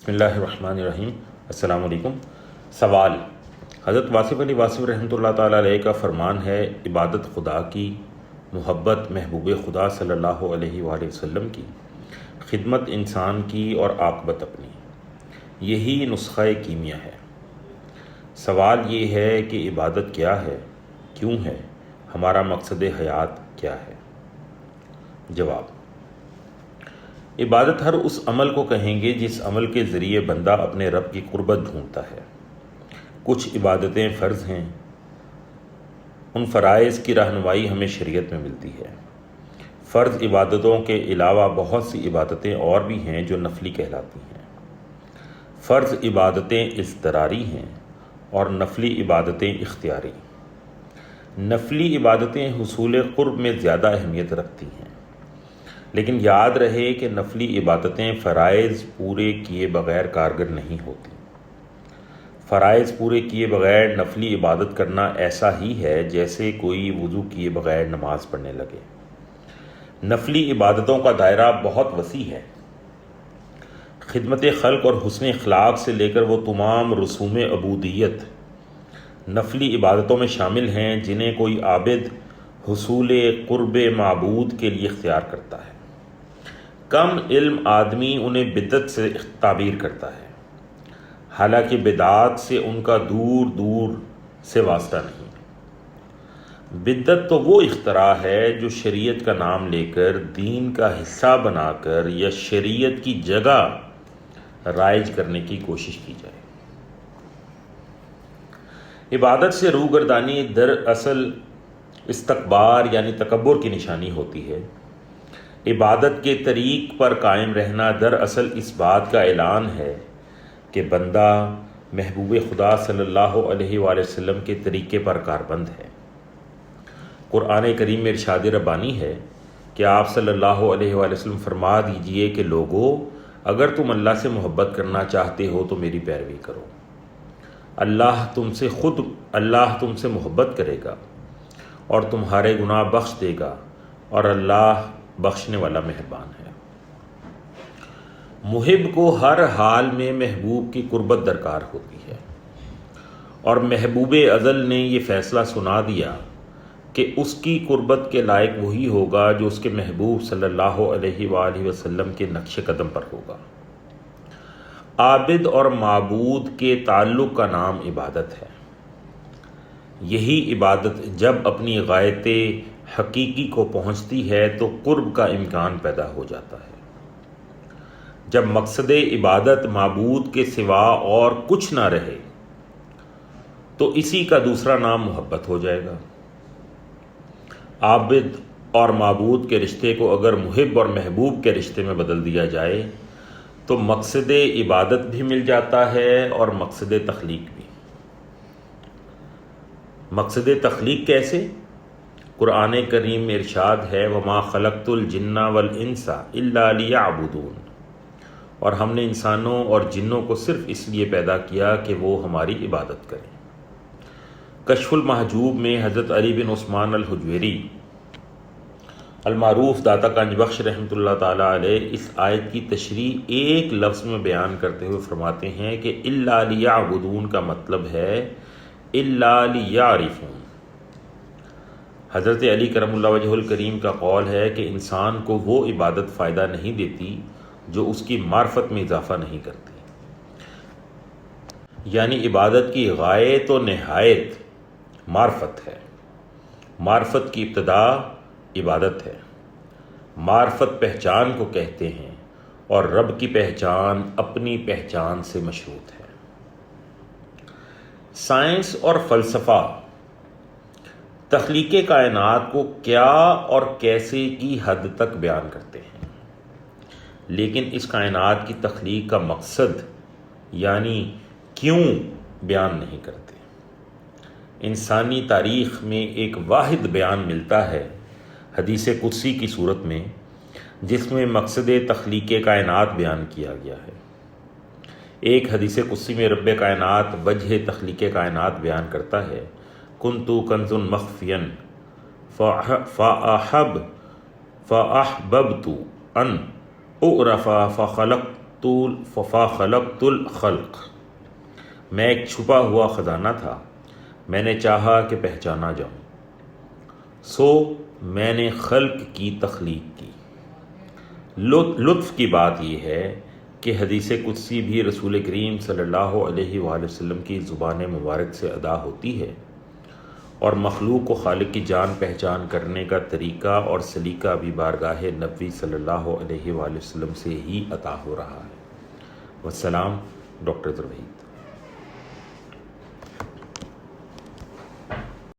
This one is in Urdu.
بسم اللہ الرحمن الرحیم۔ السلام علیکم۔ سوال: حضرت واصف علی واصف رحمۃ اللہ تعالیٰ علیہ کا فرمان ہے، عبادت خدا کی، محبت محبوب خدا صلی اللہ علیہ وآلہ وسلم کی، خدمت انسان کی اور عاقبت اپنی، یہی نسخہ کیمیا ہے۔ سوال یہ ہے کہ عبادت کیا ہے، کیوں ہے، ہمارا مقصد حیات کیا ہے؟ جواب: عبادت ہر اس عمل کو کہیں گے جس عمل کے ذریعے بندہ اپنے رب کی قربت ڈھونڈتا ہے۔ کچھ عبادتیں فرض ہیں، ان فرائض کی رہنمائی ہمیں شریعت میں ملتی ہے۔ فرض عبادتوں کے علاوہ بہت سی عبادتیں اور بھی ہیں جو نفلی کہلاتی ہیں۔ فرض عبادتیں اضطراری ہیں اور نفلی عبادتیں اختیاری۔ نفلی عبادتیں حصول قرب میں زیادہ اہمیت رکھتی ہیں، لیکن یاد رہے کہ نفلی عبادتیں فرائض پورے کیے بغیر کارگر نہیں ہوتی۔ فرائض پورے کیے بغیر نفلی عبادت کرنا ایسا ہی ہے جیسے کوئی وضو کیے بغیر نماز پڑھنے لگے۔ نفلی عبادتوں کا دائرہ بہت وسیع ہے۔ خدمت خلق اور حسن اخلاق سے لے کر وہ تمام رسوم عبودیت نفلی عبادتوں میں شامل ہیں جنہیں کوئی عابد حصول قرب معبود کے لیے اختیار کرتا ہے۔ کم علم آدمی انہیں بدعت سے تعبیر کرتا ہے، حالانکہ بدعات سے ان کا دور دور سے واسطہ نہیں۔ بدعت تو وہ اختراع ہے جو شریعت کا نام لے کر دین کا حصہ بنا کر یا شریعت کی جگہ رائج کرنے کی کوشش کی جائے۔ عبادت سے روگردانی دراصل استکبار یعنی تکبر کی نشانی ہوتی ہے۔ عبادت کے طریق پر قائم رہنا دراصل اس بات کا اعلان ہے کہ بندہ محبوب خدا صلی اللہ علیہ وآلہ وسلم کے طریقے پر کاربند ہے۔ قرآن کریم میں ارشاد ربانی ہے کہ آپ صلی اللہ علیہ وآلہ وسلم فرما دیجئے کہ لوگو، اگر تم اللہ سے محبت کرنا چاہتے ہو تو میری پیروی کرو۔ اللہ تم سے محبت کرے گا اور تمہارے گناہ بخش دے گا، اور اللہ بخشنے والا مہربان ہے۔ محب کو ہر حال میں محبوب کی قربت درکار ہوتی ہے، اور محبوب ازل نے یہ فیصلہ سنا دیا کہ اس کی قربت کے لائق وہی ہوگا جو اس کے محبوب صلی اللہ علیہ وآلہ وسلم کے نقش قدم پر ہوگا۔ عابد اور معبود کے تعلق کا نام عبادت ہے۔ یہی عبادت جب اپنی غایت حقیقی کو پہنچتی ہے تو قرب کا امکان پیدا ہو جاتا ہے۔ جب مقصد عبادت معبود کے سوا اور کچھ نہ رہے تو اسی کا دوسرا نام محبت ہو جائے گا۔ عابد اور معبود کے رشتے کو اگر محب اور محبوب کے رشتے میں بدل دیا جائے تو مقصد عبادت بھی مل جاتا ہے اور مقصد تخلیق بھی۔ مقصد تخلیق کیسے؟ قرآن کریم میں ارشاد ہے وَمَا خَلَقْتُ الْجِنَّ وَالْإِنسَ إِلَّا لِيَعْبُدُونَ، اور ہم نے انسانوں اور جنوں کو صرف اس لیے پیدا کیا کہ وہ ہماری عبادت کریں۔ کشف المحجوب میں حضرت علی بن عثمان الحجویری المعروف داتا گنج بخش رحمۃ اللہ تعالیٰ علیہ اس آیت کی تشریح ایک لفظ میں بیان کرتے ہوئے فرماتے ہیں کہ إِلَّا لِيَعْبُدُونَ کا مطلب ہے إِلَّا لِيَعْرِفُونَ۔ حضرت علی کرم اللہ وجہ الکریم کا قول ہے کہ انسان کو وہ عبادت فائدہ نہیں دیتی جو اس کی معرفت میں اضافہ نہیں کرتی، یعنی عبادت کی غایت و نہایت معرفت ہے۔ معرفت کی ابتدا عبادت ہے۔ معرفت پہچان کو کہتے ہیں، اور رب کی پہچان اپنی پہچان سے مشروط ہے۔ سائنس اور فلسفہ تخلیق کائنات کو کیا اور کیسے کی حد تک بیان کرتے ہیں، لیکن اس کائنات کی تخلیق کا مقصد یعنی کیوں بیان نہیں کرتے۔ انسانی تاریخ میں ایک واحد بیان ملتا ہے حدیث قدسی کی صورت میں، جس میں مقصد تخلیق کائنات بیان کیا گیا ہے۔ ایک حدیث قدسی میں رب کائنات وجہ تخلیق کائنات بیان کرتا ہے کنتو کنز مخفیا فأحببت ان اعرف ففا خلقت الخلق، میں ایک چھپا ہوا خزانہ تھا، میں نے چاہا کہ پہچانا جاؤں، سو میں نے خلق کی تخلیق کی۔ لطف کی بات یہ ہے کہ حدیث قدسی بھی رسول کریم صلی اللہ علیہ وآلہ وسلم کی زبان مبارک سے ادا ہوتی ہے، اور مخلوق کو خالق کی جان پہچان کرنے کا طریقہ اور سلیقہ بھی بارگاہ نبوی صلی اللہ علیہ وآلہ وسلم سے ہی عطا ہو رہا ہے۔ والسلام، ڈاکٹر ظہیر وحید۔